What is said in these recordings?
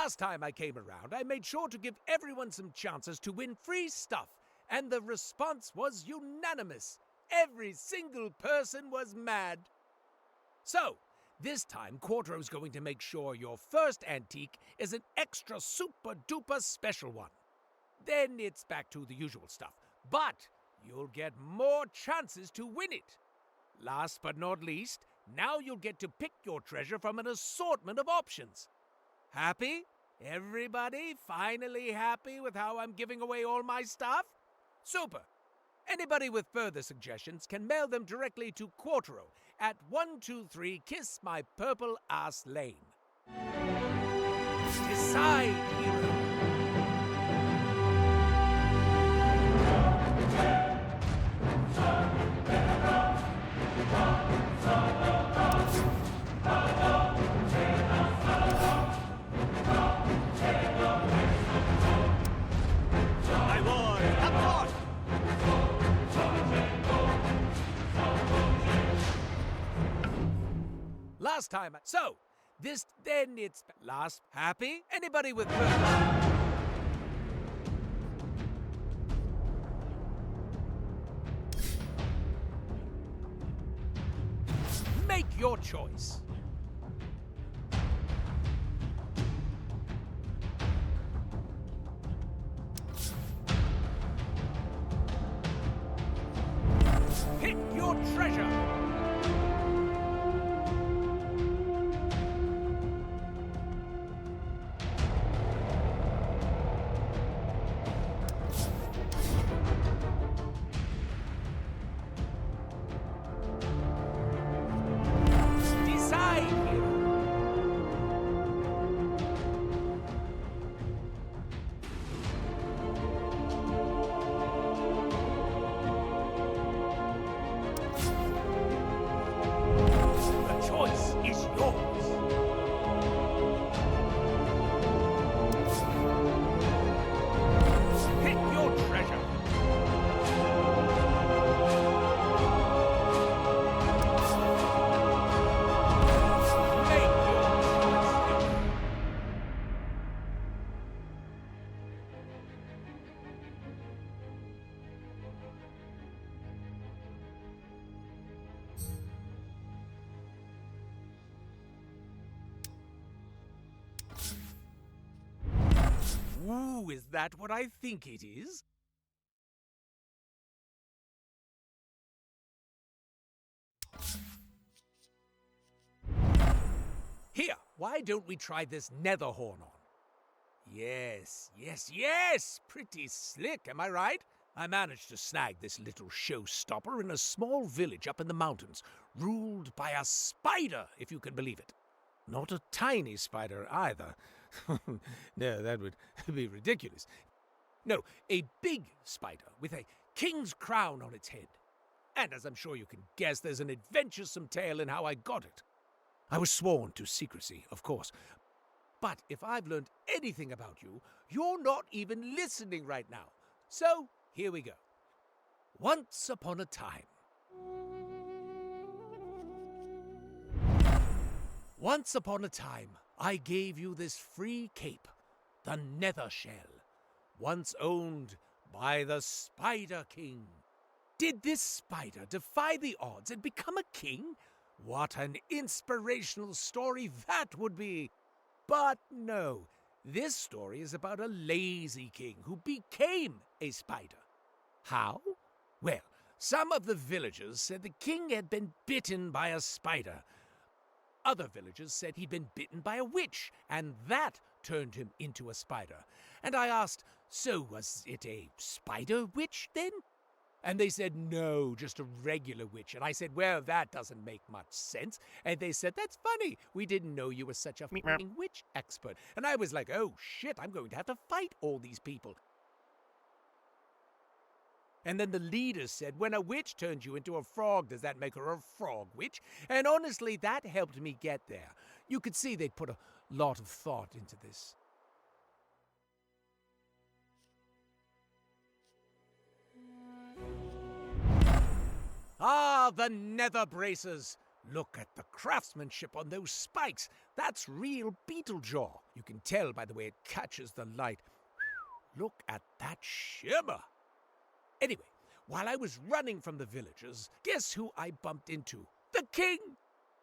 Last time I came around, I made sure to give everyone some chances to win free stuff, and the response was unanimous. Every single person was mad. So, this time, Quartero's going to make sure your first antique is an extra super-duper special one. Then it's back to the usual stuff, but you'll get more chances to win it. Last but not least, now you'll get to pick your treasure from an assortment of options. Happy? Everybody finally happy with how I'm giving away all my stuff? Super! Anybody with further suggestions can mail them directly to Quartero at 123 Kiss My Purple Ass Lane. Decide, hero! Last time, so, this, then it's last. Happy? Anybody with Make your choice. Pick your treasure. Ooh, is that what I think it is? Here, why don't we try this nether horn on? Yes, yes, yes! Pretty slick, am I right? I managed to snag this little showstopper in a small village up in the mountains, ruled by a spider, if you can believe it. Not a tiny spider either. No, that would be ridiculous. No, a big spider with a king's crown on its head. And as I'm sure you can guess, there's an adventuresome tale in how I got it. I was sworn to secrecy, of course. But if I've learned anything about you, you're not even listening right now. So, here we go. Once upon a time. Once upon a time, I gave you this free cape, the Nether Shell, once owned by the Spider King. Did this spider defy the odds and become a king? What an inspirational story that would be! But no, this story is about a lazy king who became a spider. How? Well, some of the villagers said the king had been bitten by a spider. Other villagers said he'd been bitten by a witch, and that turned him into a spider. And I asked, so was it a spider witch then? And they said, no, just a regular witch. And I said, well, that doesn't make much sense. And they said, that's funny. We didn't know you were such a fucking witch expert. And I was like, oh, shit, I'm going to have to fight all these people. And then the leaders said, when a witch turns you into a frog, does that make her a frog witch? And honestly, that helped me get there. You could see they'd put a lot of thought into this. Ah, the nether braces! Look at the craftsmanship on those spikes. That's real beetle jaw. You can tell by the way it catches the light. Look at that shimmer. Anyway, while I was running from the villagers, guess who I bumped into? The king!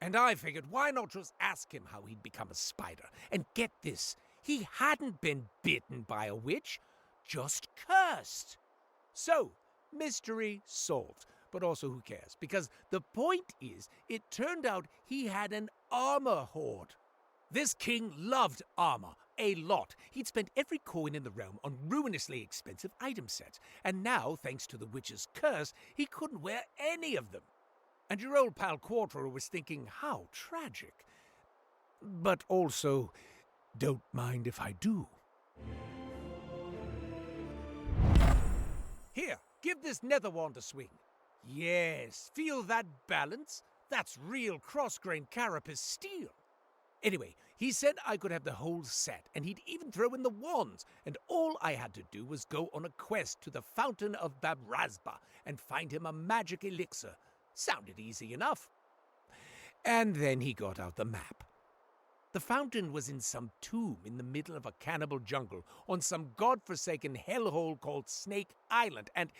And I figured, why not just ask him how he'd become a spider? And get this, he hadn't been bitten by a witch, just cursed. So, mystery solved. But also, who cares? Because the point is, it turned out he had an armor hoard. This king loved armor. A lot. He'd spent every coin in the realm on ruinously expensive item sets, and now, thanks to the witch's curse, he couldn't wear any of them. And your old pal Quartero was thinking, how tragic. But also, don't mind if I do. Here, give this nether wand a swing. Yes, feel that balance? That's real cross-grained carapace steel. Anyway, he said I could have the whole set, and he'd even throw in the wands, and all I had to do was go on a quest to the Fountain of Babrazba and find him a magic elixir. Sounded easy enough. And then he got out the map. The fountain was in some tomb in the middle of a cannibal jungle on some godforsaken hellhole called Snake Island, and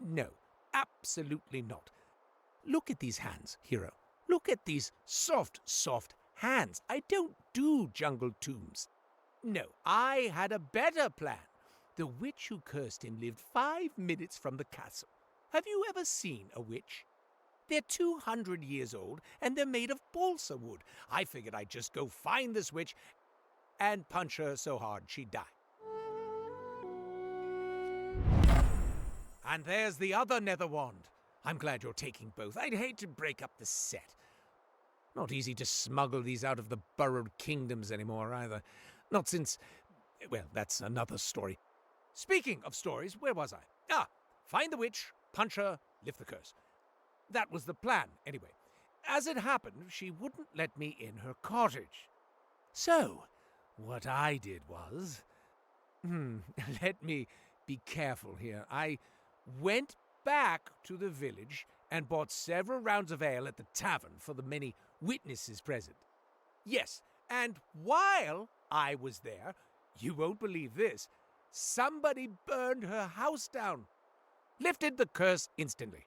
no, absolutely not. Look at these hands, hero. Look at these soft, soft hands. I don't do jungle tombs. No, I had a better plan. The witch who cursed him lived 5 minutes from the castle. Have you ever seen a witch? They're 200 years old, and they're made of balsa wood. I figured I'd just go find this witch and punch her so hard she'd die. And there's the other nether wand. I'm glad you're taking both. I'd hate to break up the set. Not easy to smuggle these out of the burrowed kingdoms anymore, either. Not since... well, that's another story. Speaking of stories, where was I? Find the witch, punch her, lift the curse. That was the plan, anyway. As it happened, she wouldn't let me in her cottage. So, what I did was... let me be careful here. I went back to the village and bought several rounds of ale at the tavern for the many witnesses present. Yes, and while I was there, you won't believe this, somebody burned her house down. Lifted the curse instantly.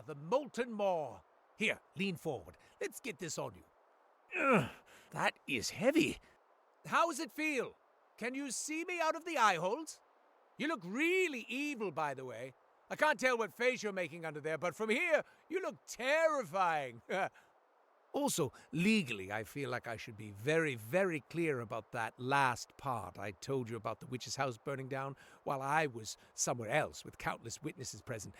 The molten maw. Here, lean forward. Let's get this on you. Ugh, that is heavy. How does it feel? Can you see me out of the eye holes? You look really evil, by the way. I can't tell what face you're making under there, but from here, you look terrifying. Also, legally, I feel like I should be very, very clear about that last part I told you about the witch's house burning down while I was somewhere else with countless witnesses present.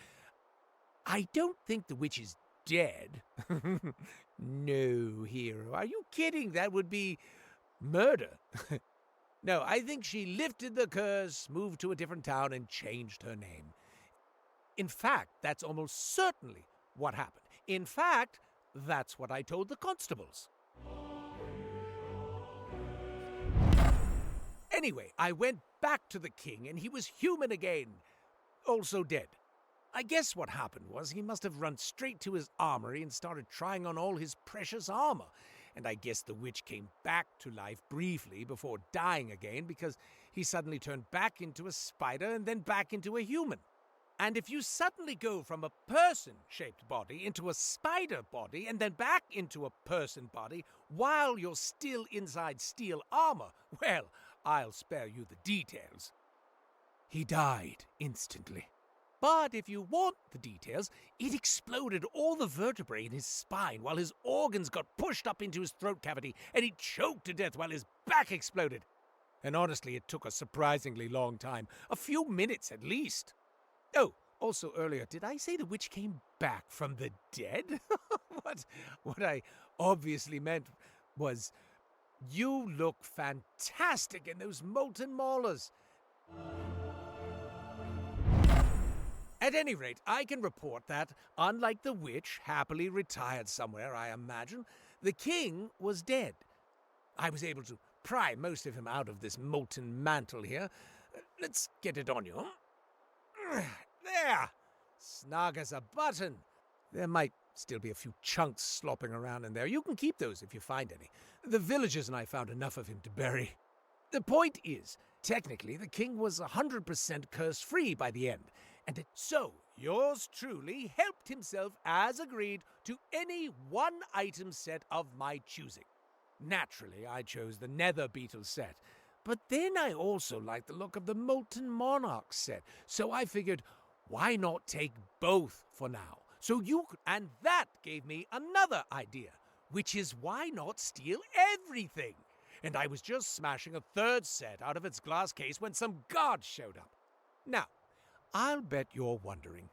I don't think the witch is dead. No, hero. Are you kidding? That would be murder. No, I think she lifted the curse, moved to a different town, and changed her name. In fact, that's almost certainly what happened. In fact, that's what I told the constables. Anyway, I went back to the king, and he was human again. Also dead. I guess what happened was he must have run straight to his armory and started trying on all his precious armor. And I guess the witch came back to life briefly before dying again because he suddenly turned back into a spider and then back into a human. And if you suddenly go from a person-shaped body into a spider body and then back into a person body while you're still inside steel armor, well, I'll spare you the details. He died instantly. But if you want the details, it exploded all the vertebrae in his spine while his organs got pushed up into his throat cavity and he choked to death while his back exploded. And honestly, it took a surprisingly long time, a few minutes at least. Oh, also earlier, did I say the witch came back from the dead? What I obviously meant was, you look fantastic in those molten maulers. At any rate, I can report that, unlike the witch, happily retired somewhere, I imagine, the king was dead. I was able to pry most of him out of this molten mantle here. Let's get it on you. There! Snug as a button. There might still be a few chunks slopping around in there. You can keep those if you find any. The villagers and I found enough of him to bury. The point is, technically, the king was 100% curse-free by the end, and so yours truly helped himself, as agreed, to any one-item set of my choosing. Naturally, I chose the Nether Beetle set, but then I also liked the look of the Molten Monarch set, so I figured, why not take both for now? So you could, and that gave me another idea, which is why not steal everything? And I was just smashing a third set out of its glass case when some guards showed up. Now, I'll bet you're wondering.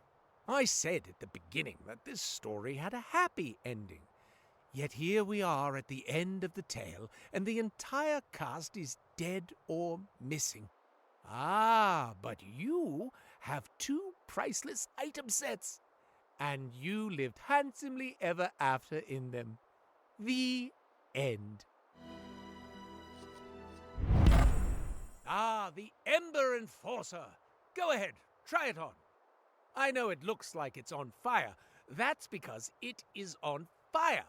I said at the beginning that this story had a happy ending. Yet here we are at the end of the tale, and the entire cast is dead or missing. Ah, but you have 2 priceless item sets, and you lived handsomely ever after in them. The end. Ah, the Ember Enforcer. Go ahead, try it on. I know it looks like it's on fire. That's because it is on fire.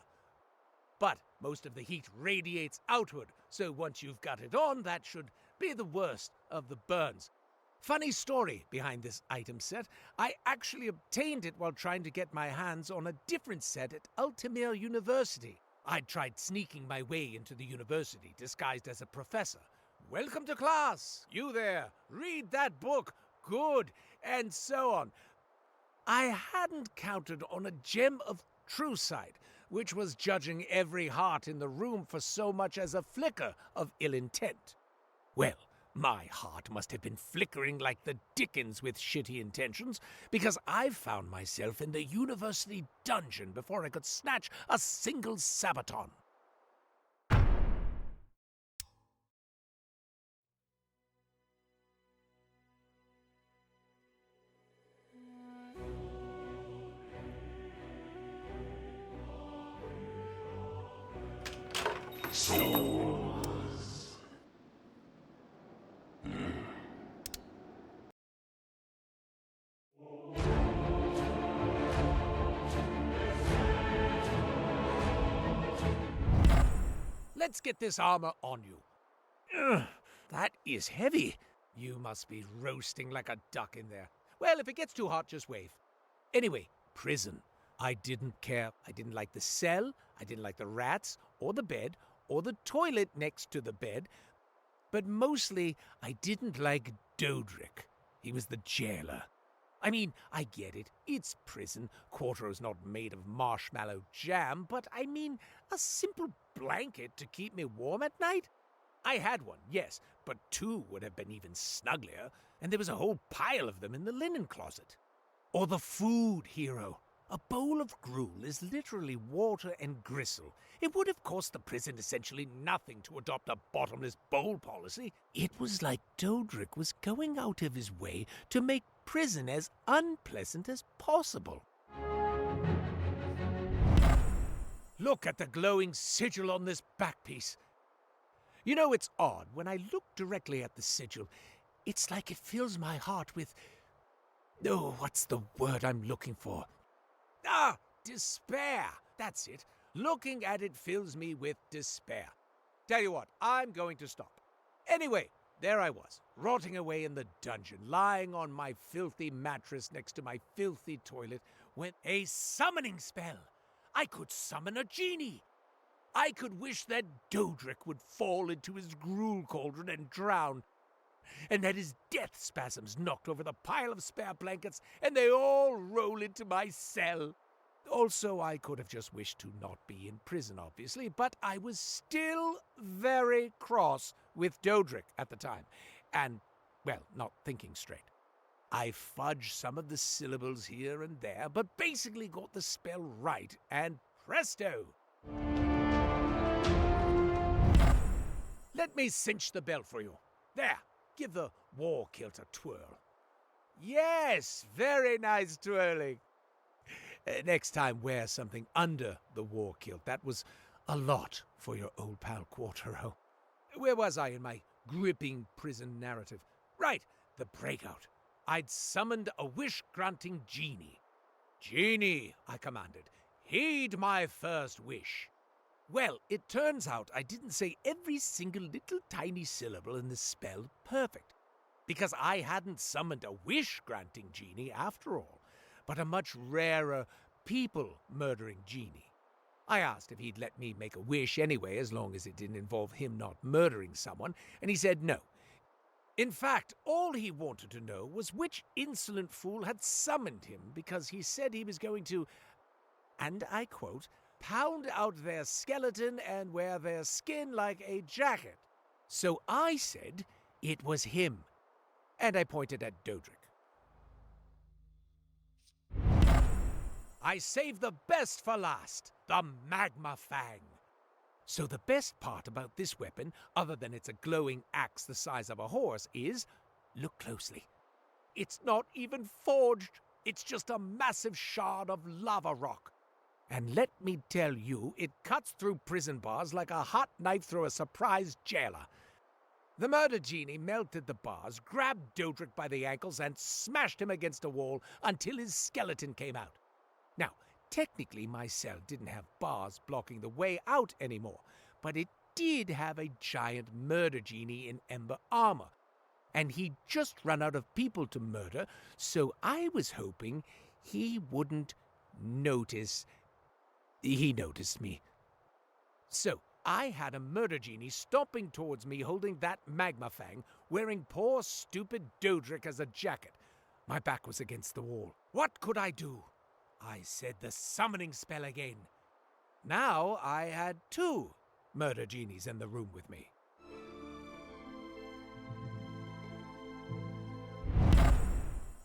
But most of the heat radiates outward, so once you've got it on, that should be the worst of the burns. Funny story behind this item set. I actually obtained it while trying to get my hands on a different set at Ultimere University. I'd tried sneaking my way into the university disguised as a professor. Welcome to class! You there! Read that book! Good! And so on. I hadn't counted on a gem of true sight, which was judging every heart in the room for so much as a flicker of ill intent. Well, my heart must have been flickering like the dickens with shitty intentions, because I found myself in the university dungeon before I could snatch a single sabaton. Let's get this armor on you. Ugh, that is heavy. You must be roasting like a duck in there. Well, if it gets too hot, just wave. Anyway, prison. I didn't care. I didn't like the cell. I didn't like the rats, or the bed, or the toilet next to the bed. But mostly, I didn't like Dodric. He was the jailer. I mean, I get it. It's prison. Quartero's not made of marshmallow jam, but I mean, a simple blanket to keep me warm at night? I had one, yes, but 2 would have been even snugglier, and there was a whole pile of them in the linen closet. Or the food hero. A bowl of gruel is literally water and gristle. It would have cost the prison essentially nothing to adopt a bottomless bowl policy. It was like Dodric was going out of his way to make prison as unpleasant as possible. Look at the glowing sigil on this back piece. You know, it's odd. When I look directly at the sigil, it's like it fills my heart with... Oh, what's the word I'm looking for? Ah, despair. That's it. Looking at it fills me with despair. Tell you what, I'm going to stop. Anyway, there I was, rotting away in the dungeon, lying on my filthy mattress next to my filthy toilet, when a summoning spell. I could summon a genie. I could wish that Dodric would fall into his gruel cauldron and drown, and that his death spasms knocked over the pile of spare blankets and they all roll into my cell. Also, I could have just wished to not be in prison, obviously, but I was still very cross with Dodric at the time, and, well, not thinking straight. I fudged some of the syllables here and there, but basically got the spell right, and presto! Let me cinch the bell for you. There, give the war kilt a twirl. Yes, very nice twirling. Next time, wear something under the war kilt. That was a lot for your old pal Quartero. Where was I in my gripping prison narrative? Right, the breakout. I'd summoned a wish-granting genie. "Genie," I commanded, "heed my first wish." Well, it turns out I didn't say every single little tiny syllable in the spell perfect, because I hadn't summoned a wish-granting genie after all, but a much rarer people-murdering genie. I asked if he'd let me make a wish anyway, as long as it didn't involve him not murdering someone, and he said no. In fact, all he wanted to know was which insolent fool had summoned him, because he said he was going to, and I quote, "pound out their skeleton and wear their skin like a jacket." So I said it was him, and I pointed at Dodric. I saved the best for last, the Magma Fang. So the best part about this weapon, other than it's a glowing axe the size of a horse, is, look closely. It's not even forged. It's just a massive shard of lava rock. And let me tell you, it cuts through prison bars like a hot knife through a surprised jailer. The murder genie melted the bars, grabbed Dodric by the ankles, and smashed him against a wall until his skeleton came out. Now, technically my cell didn't have bars blocking the way out anymore, but it did have a giant murder genie in ember armor, and he'd just run out of people to murder, so I was hoping he wouldn't notice. He noticed me. So I had a murder genie stomping towards me holding that magma fang, wearing poor stupid Dodric as a jacket. My back was against the wall. What could I do? I said the summoning spell again. Now I had 2 murder genies in the room with me.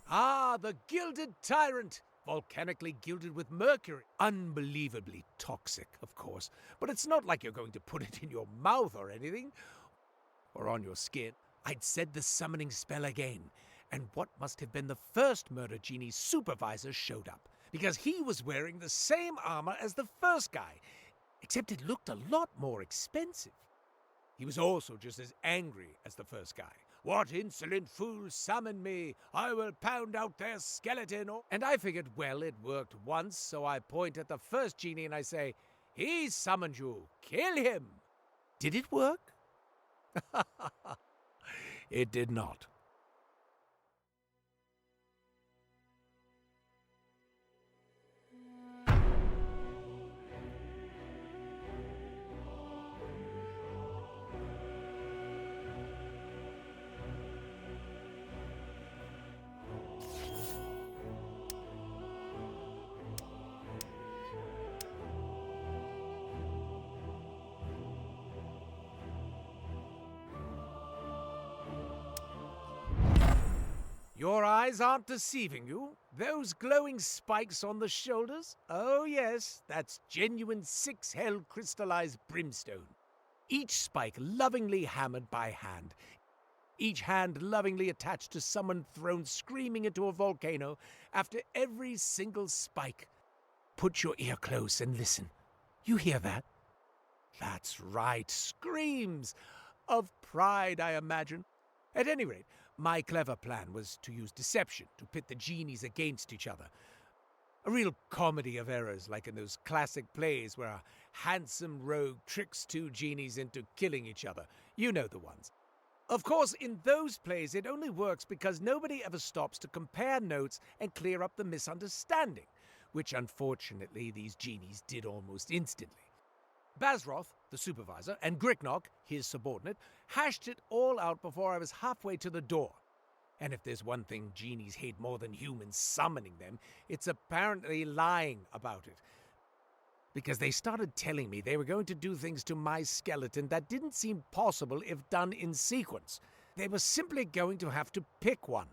Ah, the Gilded Tyrant! Volcanically gilded with mercury. Unbelievably toxic, of course, but it's not like you're going to put it in your mouth or anything, or on your skin. I'd said the summoning spell again, and what must have been the first murder genie's supervisor showed up, because he was wearing the same armor as the first guy, except it looked a lot more expensive. He was also just as angry as the first guy. "What insolent fool summoned me? I will pound out their skeleton." And I figured, well, it worked once, so I point at the first genie and I say, "He summoned you. Kill him." Did it work? It did not. Your eyes aren't deceiving you. Those glowing spikes on the shoulders? Oh yes, that's genuine 6-hell crystallized brimstone. Each spike lovingly hammered by hand. Each hand lovingly attached to someone thrown screaming into a volcano after every single spike. Put your ear close and listen. You hear that? That's right, screams of pride, I imagine. At any rate, my clever plan was to use deception to pit the genies against each other. A real comedy of errors, like in those classic plays where a handsome rogue tricks 2 genies into killing each other. You know the ones. Of course, in those plays, it only works because nobody ever stops to compare notes and clear up the misunderstanding, which unfortunately these genies did almost instantly. Bazroth, the supervisor, and Gricknock, his subordinate, hashed it all out before I was halfway to the door. And if there's one thing genies hate more than humans summoning them, it's apparently lying about it. Because they started telling me they were going to do things to my skeleton that didn't seem possible if done in sequence. They were simply going to have to pick one.